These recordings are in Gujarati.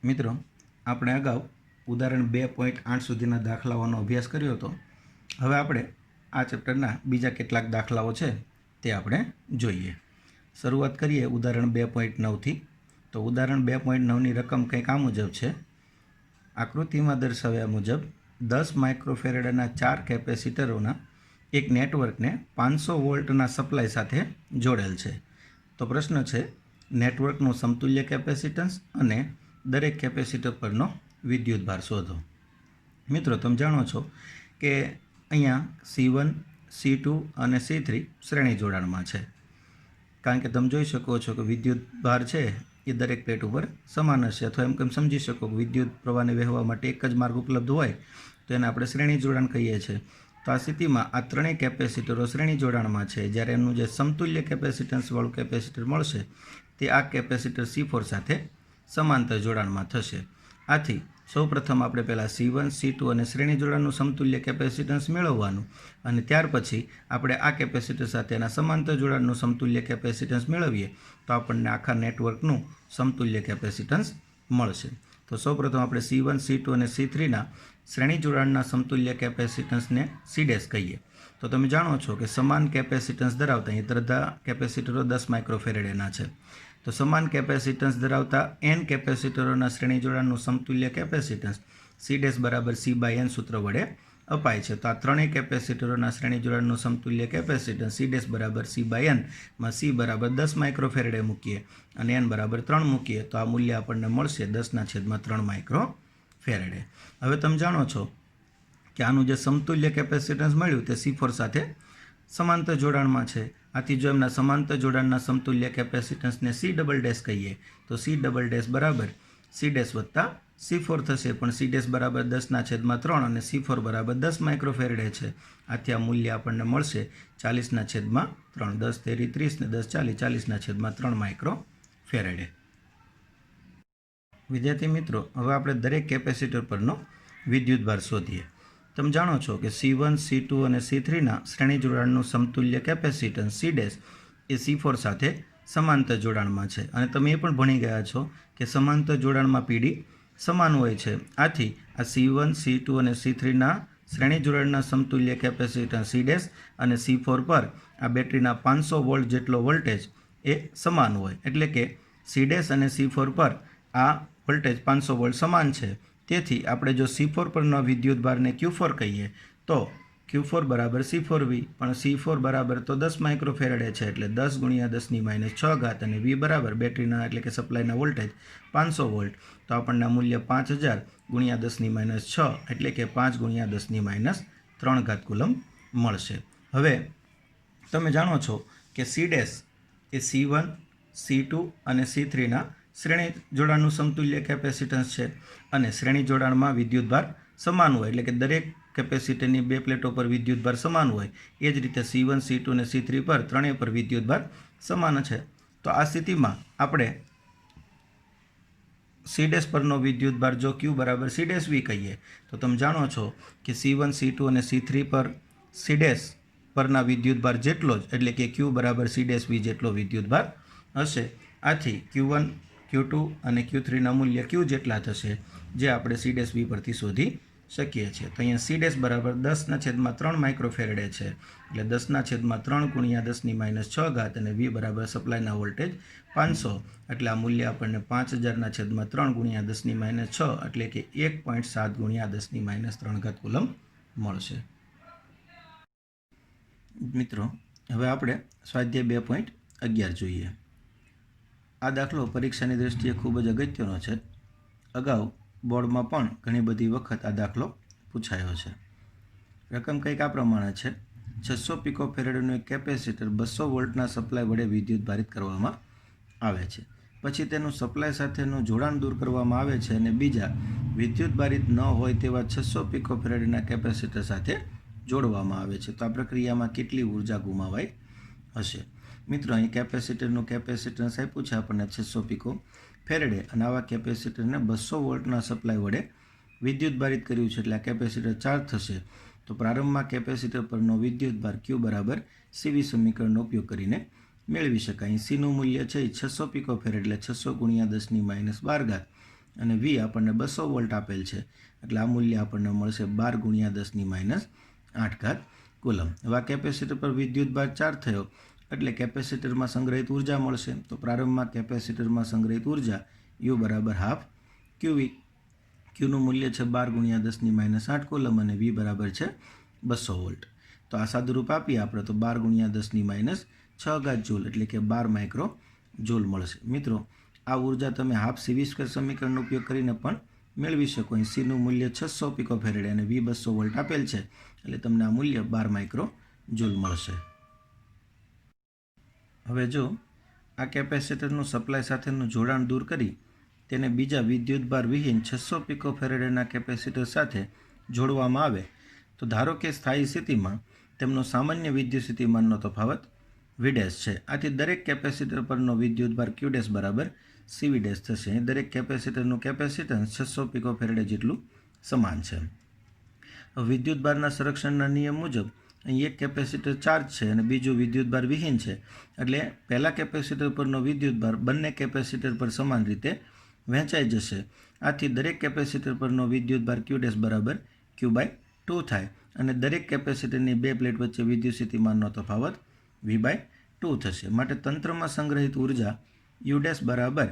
મિત્રો, આપણે અગાઉ ઉદાહરણ 2.8 સુધીના દાખલાઓનો અભ્યાસ કર્યો હતો. હવે આપણે આ ચેપ્ટરના બીજા કેટલાક દાખલાઓ છે તે આપણે જોઈએ. શરૂઆત કરીએ ઉદાહરણ 2.9થી. તો ઉદાહરણ 2.9ની રકમ કંઈક આ મુજબ છે. આકૃતિમાં દર્શાવ્યા મુજબ 10 માઇક્રોફેરેડના 4 કેપેસિટરોના એક નેટવર્કને 500 વોલ્ટના સપ્લાય સાથે જોડેલ છે. તો પ્રશ્ન છે, નેટવર્કનું સમતુલ્ય કેપેસિટન્સ અને દરેક કેપેસિટર પરનો વિદ્યુતભાર શોધો. મિત્રો, તમે જાણો છો કે અહીંયા C1, C2 અને C3 શ્રેણી જોડાણમાં છે. કારણ કે તમે જોઈ શકો છો કે વિદ્યુતભાર છે એ દરેક પ્લેટ ઉપર સમાન હશે, અથવા એમ સમજી શકો કે વિદ્યુત પ્રવાહને વહેવા માટે એક જ માર્ગ ઉપલબ્ધ હોય તો એને આપણે શ્રેણી જોડાણ કહીએ છીએ. તો આ સ્થિતિમાં આ ત્રણેય કેપેસિટરો શ્રેણી જોડાણમાં છે, જ્યારે એમનું જે સમતુલ્ય કેપેસિટન્સવાળું કેપેસિટર મળશે તે આ કેપેસિટર C4 સાથે સમાંતર જોડાણમાં થશે. આથી સૌપ્રથમ આપણે પહેલાં C1, C2 અને શ્રેણી જોડાણનું સમતુલ્ય કેપેસિટન્સ મેળવવાનું, અને ત્યાર પછી આપણે આ કેપેસિટર સાથેના સમાંતર જોડાણનું સમતુલ્ય કેપેસિટન્સ મેળવીએ તો આપણને આખા નેટવર્કનું સમતુલ્ય કેપેસિટન્સ મળશે. તો સૌપ્રથમ આપણે C1, C2 અને C3ના શ્રેણી જોડાણના સમતુલ્ય કેપેસિટન્સને C' કહીએ. તો તમે જાણો છો કે સમાન કેપેસિટન્સ ધરાવતા અહીં બધા કેપેસિટરો 10 માઇક્રોફેરેડના છે. તો સમાન કેપેસિટન્સ ધરાવતા n કેપેસિટરોના શ્રેણી જોડાણનું સમતુલ્ય કેપેસિટન્સ C' બરાબર C/n સૂત્ર વડે અપાય છે. તો આ ત્રણેય કેપેસિટરોના શ્રેણી જોડાણનું સમતુલ્ય કેપેસિટન્સ C' બરાબર C/n માં C બરાબર 10 માઇક્રોફેરેડે મૂકીએ અને n બરાબર 3 મૂકીએ તો આ મૂલ્ય આપણને મળશે 10/3 માઇક્રોફેરેડે. હવે તમે જાણો છો કે આનું જે સમતુલ્ય કેપેસિટન્સ મળ્યું તે C4 સાથે સમાંતર જોડાણમાં છે. આથી જો એમના સમાંતર જોડાણના સમતુલ્ય કેપેસિટન્સને C" કહીએ તો C" બરાબર C' વત્તા C4 થશે, પણ C' બરાબર 10/3 અને C4 બરાબર 10 માઇક્રોફેરેડે છે. આથી આ મૂલ્ય આપણને મળશે 40/3. 10 તેરી 30 ને 10 40, 40/3 માઇક્રોફેરેડે. વિદ્યાર્થી મિત્રો, હવે આપણે દરેક કેપેસિટર પરનો વિદ્યુતભાર શોધીએ. તમે જાણો છો કે C1, C2 અને C3ના શ્રેણી જોડાણનું સમતુલ્ય કેપેસિટન્સ C' એ C4 સાથે સમાંતર જોડાણમાં છે, અને તમે એ પણ ભણી ગયા છો કે સમાંતર જોડાણમાં PD સમાન હોય છે. આથી આ C1, C2 અને C3ના શ્રેણી જોડાણના સમતુલ્ય કેપેસિટન્સ C' અને C4 પર આ બેટરીના 500 વોલ્ટ જેટલો વોલ્ટેજ એ સમાન હોય, એટલે કે C' અને C4 પર આ વોલ્ટેજ 500 વોલ્ટ સમાન છે. તેથી આપણે જો C4 પરના વિદ્યુતભારને Q4 કહીએ તો Q4 બરાબર C4V, પણ C4 બરાબર તો 10 માઇક્રોફેરેડે છે, એટલે 10 × 10⁻⁶ અને V બરાબર બેટરીના એટલે કે સપ્લાયના વોલ્ટેજ 500 વોલ્ટ. તો આપણને મૂલ્ય 5000 × 10⁻⁶ એટલે કે 5 × 10⁻³ કુલમ મળશે. હવે તમે જાણો છો કે C' એ C1, C2 અને C3ના શ્રેણી જોડાણનું સમતુલ્ય કેપેસિટન્સ છે, અને શ્રેણી જોડાણમાં વિદ્યુતભાર સમાન હોય, એટલે કે દરેક કેપેસિટરની બે પ્લેટો પર વિદ્યુતભાર સમાન હોય. એ જ રીતે C1, C2 અને C3 પર ત્રણેય પર વિદ્યુતભાર સમાન છે. તો આ સ્થિતિમાં આપણે C' પરનો વિદ્યુતભાર જો Q બરાબર C'(V) કહીએ તો તમે જાણો છો કે C1, C2 અને C3 પર C' પરના વિદ્યુતભાર જેટલો જ, એટલે કે Q બરાબર C'(V) જેટલો વિદ્યુતભાર હશે. આથી Q1, Q2 અને Q3ના મૂલ્ય Q જેટલા થશે, જે આપણે C'(V) પરથી શોધી શકીએ છીએ. તો અહીંયા C' બરાબર 10/3 માઇક્રોફેરેડે છે, એટલે 10/3 × 10⁻⁶ અને V બરાબર સપ્લાયના વોલ્ટેજ 500, એટલે આ મૂલ્ય આપણને 5000/3 × 10⁻⁶ એટલે કે 1.7 × 10⁻³ કુલમ મળશે. મિત્રો, હવે આપણે સ્વાધ્યાય 2.11 જોઈએ. આ દાખલો પરીક્ષાની દ્રષ્ટિએ ખૂબ જ અગત્યનો છે. અગાઉ બોર્ડમાં પણ ઘણી બધી વખત આ દાખલો પૂછાયો છે. રકમ કંઈક આ પ્રમાણે છે. 600 પિકોફેરેડનું એક કેપેસિટર 200 વોલ્ટના સપ્લાય વડે વિદ્યુતભારિત કરવામાં આવે છે. પછી તેનું સપ્લાય સાથેનું જોડાણ દૂર કરવામાં આવે છે અને બીજા વિદ્યુતભારિત ન હોય તેવા 600 પિકોફેરેડના કેપેસિટર સાથે જોડવામાં આવે છે. તો આ પ્રક્રિયામાં કેટલી ઉર્જા ગુમાવાઈ હશે? મિત્રો, અહીં કેપેસિટરનું કેપેસિટન્સ આપ્યું છે આપણને 600 પિકોફેરેડે, અને આવા કેપેસિટરને 200 વોલ્ટના સપ્લાય વડે વિદ્યુતભારિત કર્યું છે, એટલે આ કેપેસિટર ચાર્જ થશે. તો પ્રારંભમાં કેપેસિટર પરનો વિદ્યુતભાર Q બરાબર CV સમીકરણનો ઉપયોગ કરીને મેળવી શકાય. Cનું મૂલ્ય છે 600 પિકોફેરેડ, એટલે 600 × 10⁻12 અને વી આપણને 200 વોલ્ટ આપેલ છે એટલે આ મૂલ્ય આપણને મળશે 12 × 10⁸ કુલમ. હવે આ કેપેસિટર પર વિદ્યુતભાર ચાર્જ થયો એટલે કેપેસિટરમાં સંગ્રહિત ઉર્જા મળશે. તો પ્રારંભમાં કેપેસિટરમાં સંગ્રહિત ઉર્જા યુ બરાબર હાફ ક્યુવી. ક્યુનું મૂલ્ય છે 12 × 10⁻8 કુલમ અને વી બરાબર છે 200 વોલ્ટ. તો આ સાદુરૂપ આપીએ આપણે તો 12 × 10⁻6 જૂલ એટલે કે 12 માઇક્રો જૂલ મળશે. મિત્રો, આ ઉર્જા તમે હાફ CV² સમીકરણનો ઉપયોગ કરીને પણ મેળવી શકો. અહીં સીનું મૂલ્ય 600 પિકોફેરેડ અને વી 200 વોલ્ટ આપેલ છે એટલે તમને આ મૂલ્ય 12 માઇક્રો જૂલ મળશે. હવે જો આ કેપેસિટરનું સપ્લાય સાથેનું જોડાણ દૂર કરી તેને બીજા વિદ્યુતભાર વિહીન 600 પિકોફેરેડના કેપેસિટર સાથે જોડવામાં આવે તો ધારો કે સ્થાયી સ્થિતિમાં તેમનો સામાન્ય વિદ્યુત સ્થિતિમાનનો તફાવત V' છે. આથી દરેક કેપેસિટર પરનો વિદ્યુતભાર Q' બરાબર CV' થશે. અહીં દરેક કેપેસિટરનું કેપેસિટન્સ 600 પિકોફેરેડ જેટલું સમાન છે. વિદ્યુતભારના સંરક્ષણના નિયમ મુજબ અહીં એક કેપેસિટર ચાર્જ છે અને બીજું વિદ્યુતભાર વિહીન છે એટલે પહેલા કેપેસિટર પરનો વિદ્યુતભાર બંને કેપેસિટર પર સમાન રીતે વહેંચાઈ જશે. આથી દરેક કેપેસિટર પરનો વિદ્યુતભાર Q' બરાબર Q/2 થાય અને દરેક કેપેસિટરની બે પ્લેટ વચ્ચે વિદ્યુત સ્થિતિમાનનો તફાવત V/2 થશે. માટે તંત્રમાં સંગ્રહિત ઉર્જા U' બરાબર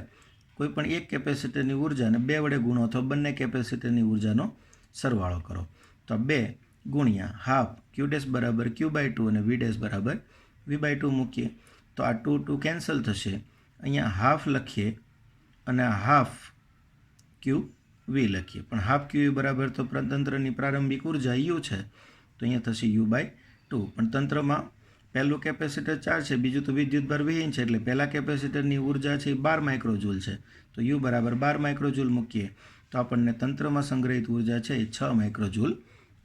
કોઈપણ એક કેપેસિટરની ઉર્જાને 2 વડે ગુણો અથવા બંને કેપેસિટરની ઉર્જાનો સરવાળો કરો. તો 2 ગુણ્યા હાફ Q' બરાબર Q/2 અને V' બરાબર V/2 મૂકીએ તો આ 2 કેન્સલ થશે. અહીંયા હાફ લખીએ અને હાફ QV લખીએ પણ હાફ QV બરાબર તો તંત્રની પ્રારંભિક ઉર્જા U છે તો અહીંયા થશે U/2. પણ તંત્રમાં પહેલું કેપેસિટર ચાર્જ છે, બીજું તો વિદ્યુતભાર વિહીન છે એટલે પહેલા કેપેસિટરની ઉર્જા છે એ 12 માઇક્રોજૂલ છે તો U બરાબર 12 માઇક્રોજૂલ મૂકીએ તો આપણને તંત્રમાં સંગ્રહિત ઉર્જા છે એ 6 માઇક્રોજૂલ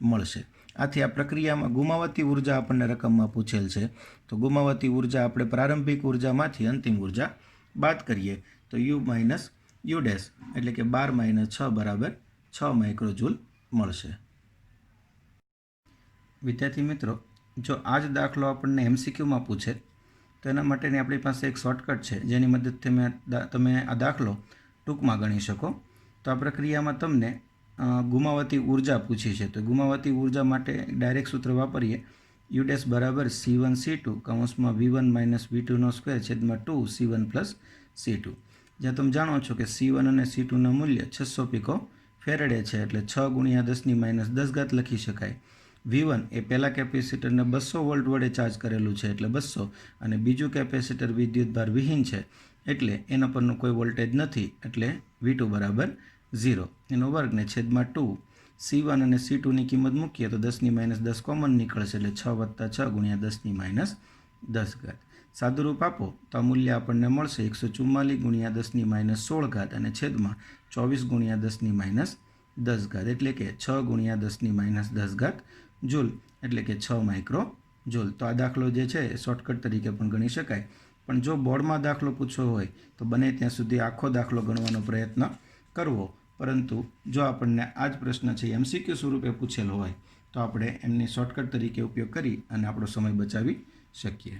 મળશે. આથી આ પ્રક્રિયામાં ગુમાવતી ઉર્જા આપણને રકમમાં પૂછેલ છે તો ગુમાવતી ઉર્જા આપણે પ્રારંભિક ઉર્જામાંથી અંતિમ ઉર્જા બાદ કરીએ તો U - U' એટલે કે 12 - 6 બરાબર 6 માઇક્રોજૂલ મળશે. વિદ્યાર્થી મિત્રો, જો આ જ દાખલો આપણને MCQમાં પૂછે તો એના માટેની આપણી પાસે એક શોર્ટકટ છે જેની મદદથી તમે આ દાખલો ટૂંકમાં ગણી શકો. તો આ પ્રક્રિયામાં તમને ગુમાવતી ઉર્જા પૂછી છે તો ગુમાવતી ઉર્જા માટે ડાયરેક્ટ સૂત્ર વાપરીએ. U' બરાબર C1C2 કૌંસમાં V1 - V2² છેદમાં 2 C1 + C2. જ્યાં તમે જાણો છો કે C1 અને C2ના મૂલ્ય 600 પિકો ફેરેડે છે એટલે 6 × 10⁻10 લખી શકાય. V1 એ પહેલા કેપેસિટરને 200 વોલ્ટ વડે ચાર્જ કરેલું છે એટલે 200 અને બીજું કેપેસિટર વિદ્યુતભાર વિહીન છે એટલે એના પરનું કોઈ વોલ્ટેજ નથી એટલે V2 બરાબર 0 એનો વર્ગ ને છેદમાં 2 C1 અને C2ની કિંમત મૂકીએ તો 10⁻10 કોમન નીકળશે એટલે 6 + 6 × 10⁻10. સાદુરૂપ આપો તો આ મૂલ્ય આપણને મળશે 144 × 10⁻16 અને છેદમાં 24 × 10⁻10 એટલે કે 6 × 10⁻10 જૂલ એટલે કે 6 માઇક્રો જૂલ. તો આ દાખલો જે છે એ શોર્ટકટ તરીકે પણ ગણી શકાય. પણ જો બોર્ડમાં દાખલો પૂછવો હોય તો બને ત્યાં સુધી આખો દાખલો ગણવાનો પ્રયત્ન કરવો. પરંતુ જો આપણને આ જ પ્રશ્ન છે MCQ સ્વરૂપે પૂછેલો હોય તો આપણે એમની શોર્ટકટ તરીકે ઉપયોગ કરી અને આપણો સમય બચાવી શકીએ.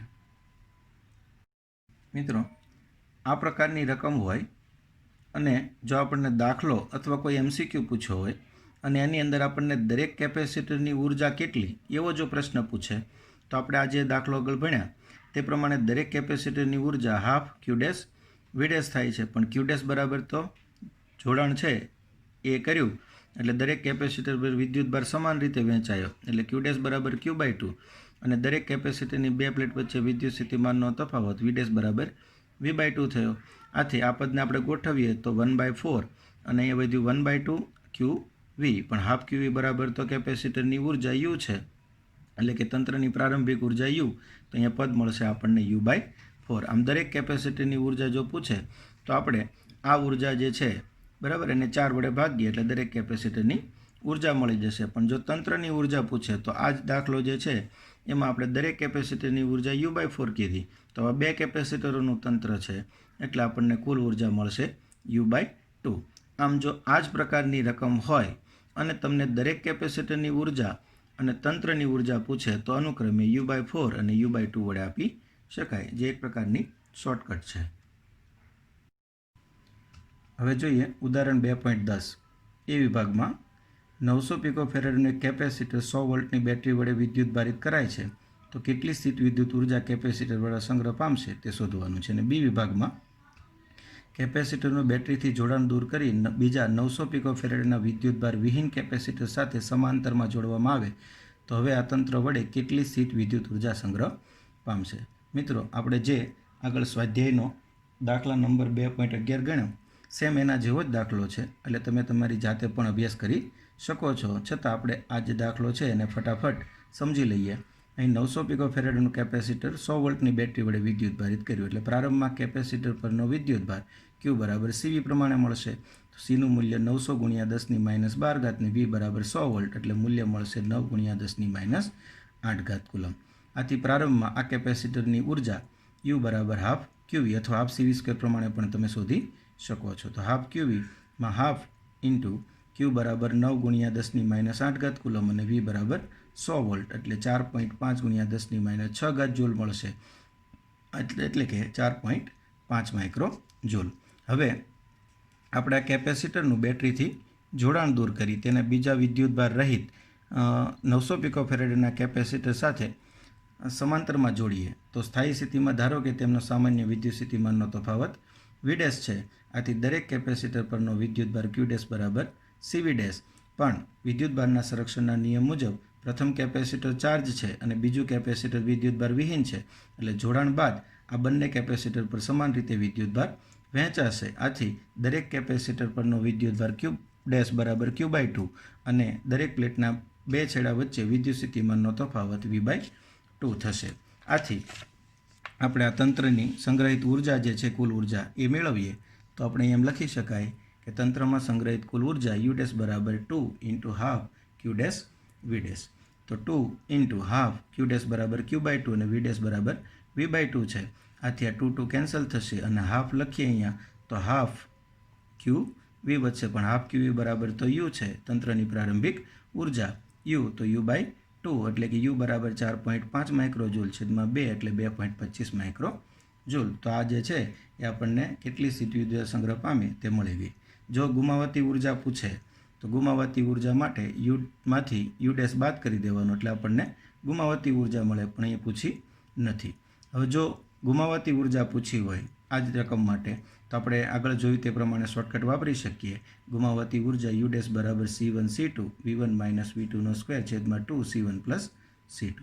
મિત્રો, આ પ્રકારની રકમ હોય અને જો આપણને દાખલો અથવા કોઈ MCQ પૂછ્યો હોય અને એની અંદર આપણને દરેક કેપેસિટરની ઉર્જા કેટલી એવો જો પ્રશ્ન પૂછે તો આપણે આ જે દાખલો આગળ ભણ્યા તે પ્રમાણે દરેક કેપેસિટરની ઉર્જા હાફ Q' V' થાય છે. પણ Q' બરાબર તો જોડાણ છે એ કર્યું એટલે દરેક કેપેસિટર પર વિદ્યુતભાર સમાન રીતે વહેંચાયો એટલે Q' બરાબર Q/2 અને દરેક કેપેસિટરની બે પ્લેટ વચ્ચે વિદ્યુત સ્થિતિમાનનો તફાવત V' બરાબર V/2 થયો. આથી આ પદને આપણે ગોઠવીએ તો 1/4 અને અહીંયા વધ્યું 1/2 QV પણ હાફ QV બરાબર તો કેપેસિટરની ઉર્જા U છે એટલે કે તંત્રની પ્રારંભિક ઉર્જા U તો અહીંયા પદ મળશે આપણને U/4. આમ દરેક કેપેસિટરની ઉર્જા જો પૂછે તો આપણે આ ઉર્જા જે છે બરાબર એને 4 વડે ભાગીએ એટલે દરેક કેપેસિટરની ઉર્જા મળી જશે. પણ જો તંત્રની ઉર્જા પૂછે તો આ જ દાખલો જે છે એમાં આપણે દરેક કેપેસિટરની ઉર્જા U/4 કીધી તો આ બે કેપેસિટરોનું તંત્ર છે એટલે આપણને કુલ ઉર્જા મળશે U/2. આમ જો આ જ પ્રકારની રકમ હોય અને તમને દરેક કેપેસિટરની ઉર્જા અને તંત્રની ઉર્જા પૂછે તો અનુક્રમે U/4 અને U/2 વડે આપી શકાય જે એક પ્રકારની શોર્ટકટ છે. હવે જોઈએ ઉદાહરણ 2.10 એ વિભાગમાં 900 પિકોફેરેડનું એક કેપેસિટર 100 વોલ્ટની બેટરી વડે વિદ્યુત ભારિત કરાય છે તો કેટલી સ્થિત વિદ્યુત ઉર્જા કેપેસિટર વડે સંગ્રહ પામશે તે શોધવાનું છે. અને બી વિભાગમાં કેપેસિટરનું બેટરીથી જોડાણ દૂર કરી બીજા 900 પિકોફેરેડના વિદ્યુતભાર વિહીન કેપેસિટર સાથે સમાંતરમાં જોડવામાં આવે તો હવે આ તંત્ર વડે કેટલી સ્થિત વિદ્યુત ઉર્જા સંગ્રહ પામશે. મિત્રો, આપણે જે આગળ સ્વાધ્યાયનો દાખલા નંબર 2.11 ગણ્યો સેમ એના જેવો જ દાખલો છે, એટલે તમે તમારી જાતે પણ અભ્યાસ કરી શકો છો. છતાં આપણે આ જે દાખલો છે એને ફટાફટ સમજી લઈએ. અહીં 900 પિકોફેરેડનું કેપેસિટર 100 વોલ્ટની બેટરી વડે વિદ્યુત ભારિત કર્યું, એટલે પ્રારંભમાં કેપેસિટર પરનો વિદ્યુતભાર Q બરાબર CV પ્રમાણે મળશે. તો Cનું મૂલ્ય 900 ગુણ્યા 10⁻12 ને V બરાબર 100 વોલ્ટ, એટલે મૂલ્ય મળશે 9 ગુણ્યા 10⁻8 કુલમ. આથી પ્રારંભમાં આ કેપેસિટરની ઉર્જા U બરાબર હાફ QV અથવા હાફ CV² પ્રમાણે પણ તમે શોધી શકો છો. તો હાફ QV માં હાફ ઇન્ટુ Q બરાબર 9 ગુણ્યા 10⁻8 કુલમ અને V બરાબર 100 વોલ્ટ, એટલે 4.5 ગુણ્યા 10⁻6 જૂલ મળશે, એટલે કે 4.5 માઇક્રો જૂલ. હવે આપણે આ કેપેસિટરનું બેટરીથી જોડાણ દૂર કરી તેને બીજા વિદ્યુતભાર રહિત 900 પિકોફેરેડના કેપેસિટર સાથે સમાંતરમાં જોડીએ તો સ્થાયી સ્થિતિમાં ધારો કે તેમનો સામાન્ય વિદ્યુત સ્થિતિમાનનો તફાવત V' છે. આથી દરેક કેપેસિટર પરનો વિદ્યુતભાર Q' બરાબર CV'. પણ વિદ્યુતભારના સંરક્ષણના નિયમ મુજબ પ્રથમ કેપેસિટર ચાર્જ છે અને બીજું કેપેસિટર વિદ્યુતભાર વિહીન છે, એટલે જોડાણ બાદ આ બંને કેપેસિટર પર સમાન રીતે વિદ્યુતભાર વહેંચાશે. આથી દરેક કેપેસિટર પરનો વિદ્યુતભાર Q' બરાબર Q/2 અને દરેક પ્લેટના બે છેડા વચ્ચે વિદ્યુત સ્થિતિમાનનો તફાવત V/2 થશે. આથી આપણે આ તંત્રની સંગ્રહિત ઉર્જા જે છે કુલ ઉર્જા એ મેળવીએ તો આપણે એમ લખી શકાય કે તંત્રમાં સંગ્રહિત કુલ ઉર્જા U' બરાબર 2 ઇન્ટુ હાફ Q'(V'). તો 2 ઇન્ટુ હાફ Q' બરાબર Q/2 અને V' બરાબર V/2 છે. આથી આ 2 કેન્સલ થશે અને હાફ લખીએ અહીંયા તો હાફ QV વધશે, પણ હાફ QV બરાબર તો U છે તંત્રની પ્રારંભિક ઉર્જા U, તો U/2 એટલે કે U બરાબર 4.5 માઇક્રોજૂલ છેદમાં 2 એટલે 2.25 માઇક્રોજૂલ. તો આ જે છે એ આપણને કેટલી સ્થિત વિદ્યુત સંગ્રહ પામે તે મળી ગઈ. જો ગુમાવતી ઉર્જા પૂછે તો ગુમાવતી ઉર્જા માટે Uમાંથી U' બાદ કરી દેવાનો, એટલે આપણને ગુમાવતી ઉર્જા મળે, પણ એ પૂછી નથી. હવે જો ગુમાવતી ઉર્જા પૂછી હોય આ જ રકમ માટે તો આપણે આગળ જોયું તે પ્રમાણે શોર્ટકટ વાપરી શકીએ. ગુમાવતી ઉર્જા U' બરાબર C1 C2 V1 - V2 નો સ્ક્વેર છેદમાં 2 C1 + C2.